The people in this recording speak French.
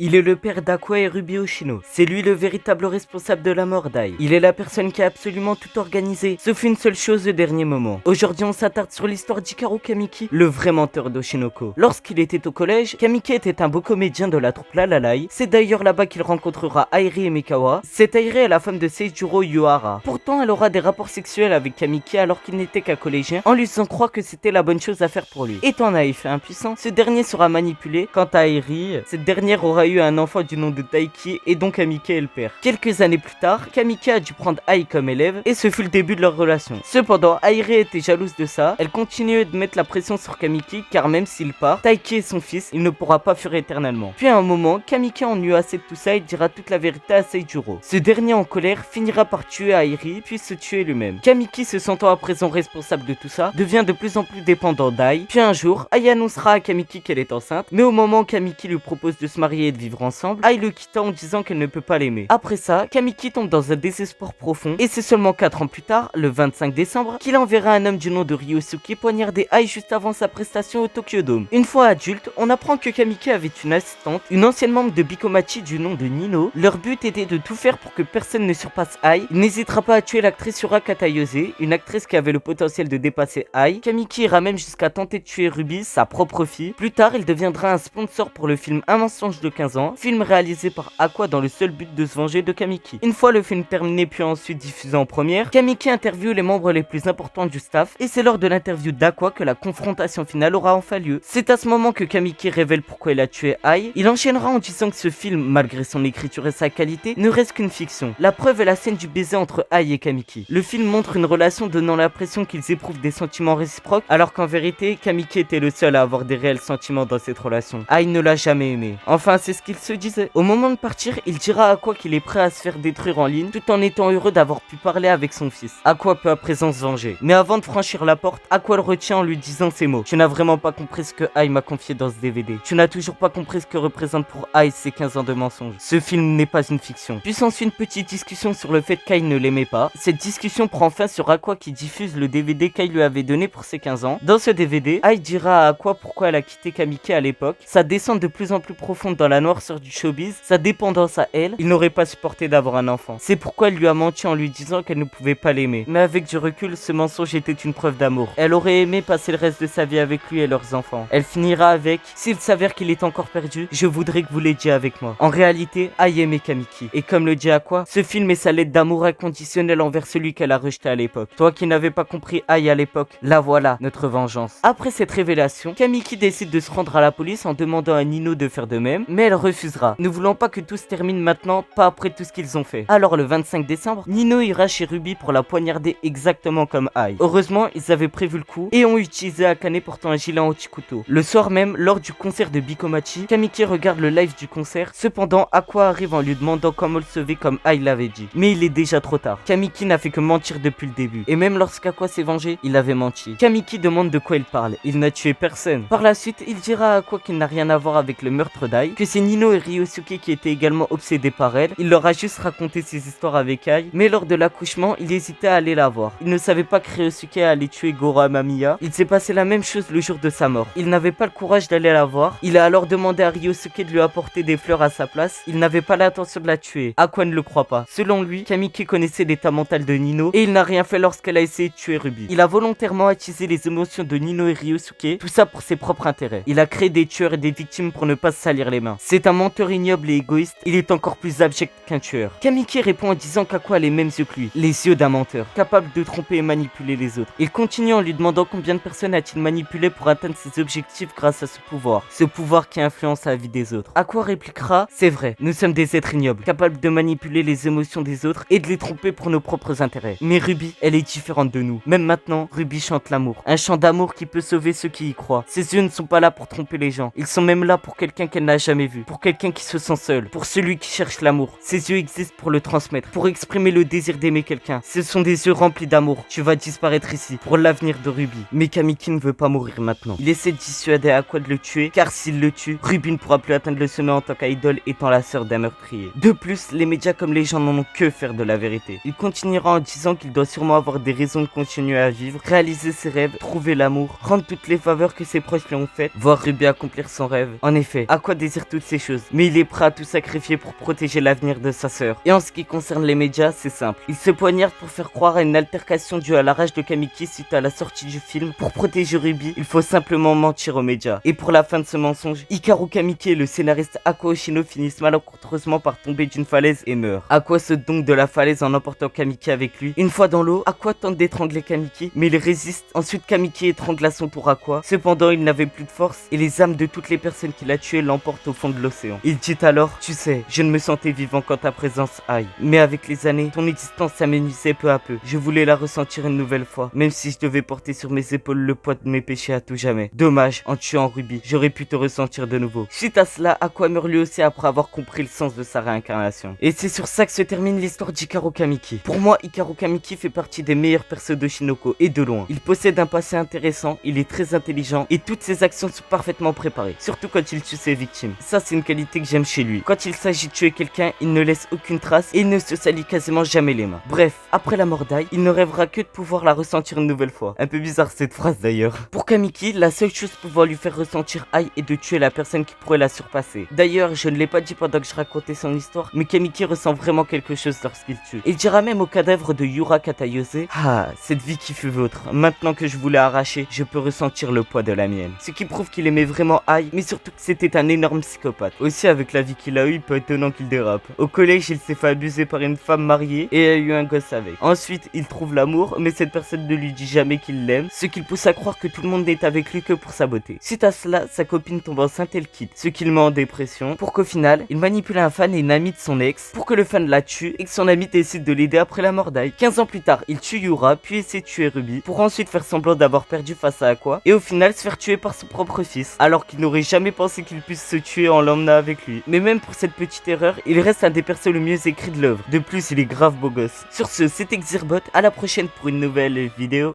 Il est le père d'Aqua et Ruby Hoshino. C'est lui le véritable responsable de la mort d'Ai. Il est la personne qui a absolument tout organisé, sauf une seule chose au dernier moment. Aujourd'hui, on s'attarde sur l'histoire d'Hikaru Kamiki, le vrai menteur d'Oshinoko. Lorsqu'il était au collège, Kamiki était un beau comédien de la troupe Lalai. C'est d'ailleurs là-bas qu'il rencontrera Airi Emekawa. Cette Airi est la femme de Seijuro Yuhara. Pourtant, elle aura des rapports sexuels avec Kamiki alors qu'il n'était qu'un collégien, en lui faisant croire que c'était la bonne chose à faire pour lui. Étant naïf et impuissant, ce dernier sera manipulé. Quant à Airi, cette dernière aura eu un enfant du nom de Taiki et donc Kamiki est le père. Quelques années plus tard, Kamiki a dû prendre Ai comme élève et ce fut le début de leur relation. Cependant, Airi était jalouse de ça, elle continuait de mettre la pression sur Kamiki car même s'il part, Taiki est son fils, il ne pourra pas fuir éternellement. Puis à un moment, Kamiki en eut assez de tout ça et dira toute la vérité à Seijuro. Ce dernier en colère finira par tuer Airi puis se tuer lui-même. Kamiki, se sentant à présent responsable de tout ça, devient de plus en plus dépendant d'Ai. Puis un jour, Ai annoncera à Kamiki qu'elle est enceinte, mais au moment où Kamiki lui propose de se marier et de vivre ensemble, Ai le quitta en disant qu'elle ne peut pas l'aimer. Après ça, Kamiki tombe dans un désespoir profond et c'est seulement 4 ans plus tard, le 25 décembre, qu'il enverra un homme du nom de Ryosuke poignarder Ai juste avant sa prestation au Tokyo Dome. Une fois adulte, on apprend que Kamiki avait une assistante, une ancienne membre de Bikomachi du nom de Nino. Leur but était de tout faire pour que personne ne surpasse Ai. Il n'hésitera pas à tuer l'actrice Yura Katayose, une actrice qui avait le potentiel de dépasser Ai. Kamiki ira même jusqu'à tenter de tuer Ruby, sa propre fille. Plus tard, il deviendra un sponsor pour le film Un mensonge de 15 ans, film réalisé par Aqua dans le seul but de se venger de Kamiki. Une fois le film terminé puis ensuite diffusé en première, Kamiki interviewe les membres les plus importants du staff et c'est lors de l'interview d'Aqua que la confrontation finale aura enfin lieu. C'est à ce moment que Kamiki révèle pourquoi il a tué Ai. Il enchaînera en disant que ce film, malgré son écriture et sa qualité, ne reste qu'une fiction. La preuve est la scène du baiser entre Ai et Kamiki. Le film montre une relation donnant l'impression qu'ils éprouvent des sentiments réciproques alors qu'en vérité, Kamiki était le seul à avoir des réels sentiments dans cette relation. Ai ne l'a jamais aimé. Enfin, c'est ce qu'il se disait. Au moment de partir, il dira à Aqua qu'il est prêt à se faire détruire en ligne tout en étant heureux d'avoir pu parler avec son fils. Aqua peut à présent se venger. Mais avant de franchir la porte, Aqua le retient en lui disant ces mots. Tu n'as vraiment pas compris ce que Ai m'a confié dans ce DVD. Tu n'as toujours pas compris ce que représente pour Ai ces 15 ans de mensonges. Ce film n'est pas une fiction. Puis s'ensuit une petite discussion sur le fait qu'Ai ne l'aimait pas. Cette discussion prend fin sur Aqua qui diffuse le DVD qu'Ai lui avait donné pour ses 15 ans. Dans ce DVD, Ai dira à Aqua pourquoi elle a quitté Kamiki à l'époque, sa descente de plus en plus profonde dans la noirceur du showbiz, sa dépendance à elle, il n'aurait pas supporté d'avoir un enfant. C'est pourquoi elle lui a menti en lui disant qu'elle ne pouvait pas l'aimer. Mais avec du recul, ce mensonge était une preuve d'amour. Elle aurait aimé passer le reste de sa vie avec lui et leurs enfants. Elle finira avec: s'il s'avère qu'il est encore perdu, je voudrais que vous l'aidiez avec moi. En réalité, Ai aimait Kamiki. Et comme le dit Aqua, ce film est sa lettre d'amour inconditionnel envers celui qu'elle a rejeté à l'époque. Toi qui n'avais pas compris Ai à l'époque, la voilà, notre vengeance. Après cette révélation, Kamiki décide de se rendre à la police en demandant à Nino de faire de même, mais elle refusera, ne voulant pas que tout se termine maintenant, pas après tout ce qu'ils ont fait. Alors le 25 décembre, Nino ira chez Ruby pour la poignarder exactement comme Ai. Heureusement, ils avaient prévu le coup et ont utilisé Akane portant un gilet anti-couteau. Le soir même, lors du concert de Bikomachi, Kamiki regarde le live du concert. Cependant, Aqua arrive en lui demandant comment le sauver comme Ai l'avait dit. Mais il est déjà trop tard. Kamiki n'a fait que mentir depuis le début. Et même lorsqu'Aqua s'est vengé, il avait menti. Kamiki demande de quoi il parle. Il n'a tué personne. Par la suite, il dira à Aqua qu'il n'a rien à voir avec le meurtre d'Ai, que c'est Nino et Ryosuke qui étaient également obsédés par elle. Il leur a juste raconté ses histoires avec Ai, mais lors de l'accouchement, il hésitait à aller la voir. Il ne savait pas que Ryosuke allait tuer Goro Amamiya. Il s'est passé la même chose le jour de sa mort. Il n'avait pas le courage d'aller la voir. Il a alors demandé à Ryosuke de lui apporter des fleurs à sa place. Il n'avait pas l'intention de la tuer. Aqua ne le croit pas. Selon lui, Kamiki connaissait l'état mental de Nino et il n'a rien fait lorsqu'elle a essayé de tuer Ruby. Il a volontairement attisé les émotions de Nino et Ryosuke, tout ça pour ses propres intérêts. Il a créé des tueurs et des victimes pour ne pas se salir les mains. C'est un menteur ignoble et égoïste. Il est encore plus abject qu'un tueur. Kamiki répond en disant qu'Aqua a les mêmes yeux que lui, les yeux d'un menteur, capable de tromper et manipuler les autres. Il continue en lui demandant combien de personnes a-t-il manipulé pour atteindre ses objectifs grâce à ce pouvoir qui influence la vie des autres. Aqua répliquera: c'est vrai, nous sommes des êtres ignobles, capables de manipuler les émotions des autres et de les tromper pour nos propres intérêts. Mais Ruby, elle est différente de nous. Même maintenant, Ruby chante l'amour, un chant d'amour qui peut sauver ceux qui y croient. Ses yeux ne sont pas là pour tromper les gens, ils sont même là pour quelqu'un qu'elle n'a jamais vu, pour quelqu'un qui se sent seul, pour celui qui cherche l'amour. Ses yeux existent pour le transmettre, pour exprimer le désir d'aimer quelqu'un. Ce sont des yeux remplis d'amour. Tu vas disparaître ici, pour l'avenir de Ruby. Mais Kamiki ne veut pas mourir maintenant. Il essaie de dissuader Aqua de le tuer, car s'il le tue, Ruby ne pourra plus atteindre le sommet en tant qu'idole étant la sœur d'un meurtrier. De plus, les médias comme les gens n'en ont que faire de la vérité. Il continuera en disant qu'il doit sûrement avoir des raisons de continuer à vivre, réaliser ses rêves, trouver l'amour, rendre toutes les faveurs que ses proches lui ont faites, voir Ruby accomplir son rêve. En effet, Aqua désire toutes ces choses, mais il est prêt à tout sacrifier pour protéger l'avenir de sa sœur. Et en ce qui concerne les médias, c'est simple. Il se poignarde pour faire croire à une altercation due à la rage de Kamiki suite à la sortie du film. Pour protéger Ruby, il faut simplement mentir aux médias. Et pour la fin de ce mensonge, Hikaru Kamiki et le scénariste Aqua Oshino finissent malencontreusement par tomber d'une falaise et meurent. Aqua saute donc de la falaise en emportant Kamiki avec lui. Une fois dans l'eau, Aqua tente d'étrangler Kamiki, mais il résiste. Ensuite, Kamiki étrangle à son tour Aqua. Cependant, il n'avait plus de force et les âmes de toutes les personnes qu'il a tuées l'emportent au fond de l'océan. Il dit alors: tu sais, je ne me sentais vivant qu'en ta présence, Ai. Mais avec les années, ton existence s'amenuisait peu à peu. Je voulais la ressentir une nouvelle fois, même si je devais porter sur mes épaules le poids de mes péchés à tout jamais. Dommage, en tuant Ruby, j'aurais pu te ressentir de nouveau. Suite à cela, Aqua meurt lui aussi après avoir compris le sens de sa réincarnation. Et c'est sur ça que se termine l'histoire d'Hikaru Kamiki. Pour moi, Hikaru Kamiki fait partie des meilleurs persos de Shinoko, et de loin. Il possède un passé intéressant, il est très intelligent, et toutes ses actions sont parfaitement préparées. Surtout quand il tue ses victimes. Ça, c'est une qualité que j'aime chez lui. Quand il s'agit de tuer quelqu'un, il ne laisse aucune trace, et il ne se salit quasiment jamais les mains. Bref, après la mort d'Ai, il ne rêvera que de pouvoir la ressentir une nouvelle fois. Un peu bizarre cette phrase d'ailleurs. Pour Kamiki, la seule chose pouvant lui faire ressentir Ai est de tuer la personne qui pourrait la surpasser. D'ailleurs, je ne l'ai pas dit pendant que je racontais son histoire, mais Kamiki ressent vraiment quelque chose lorsqu'il tue. Il dira même au cadavre de Yura Katayose: ah, cette vie qui fut vôtre, maintenant que je vous l'ai arrachée, je peux ressentir le poids de la mienne. Ce qui prouve qu'il aimait vraiment Ai, mais surtout que c'était un énorme psychopathe. Aussi, avec la vie qu'il a eue, il peut être étonnant qu'il dérape. Au collège, il s'est fait abuser par une femme mariée et a eu un gosse avec. Ensuite, il trouve l'amour, mais cette personne ne lui dit jamais qu'il l'aime, ce qui le pousse à croire que tout le monde n'est avec lui que pour sa beauté. Suite à cela, sa copine tombe enceinte et le quitte, ce qui le met en dépression, pour qu'au final, il manipule un fan et une amie de son ex, pour que le fan la tue et que son ami décide de l'aider après la mort d'Ai. 15 ans plus tard, il tue Yura, puis essaie de tuer Ruby, pour ensuite faire semblant d'avoir perdu face à Aqua, et au final se faire tuer par son propre fils, alors qu'il n'aurait jamais pensé qu'il puisse se tuer en l'emmenant avec lui. Mais même pour cette petite erreur, il reste un des persos le mieux écrit de l'œuvre. De plus, il est grave beau gosse. Sur ce, c'était Xirbot, à la prochaine pour une nouvelle vidéo.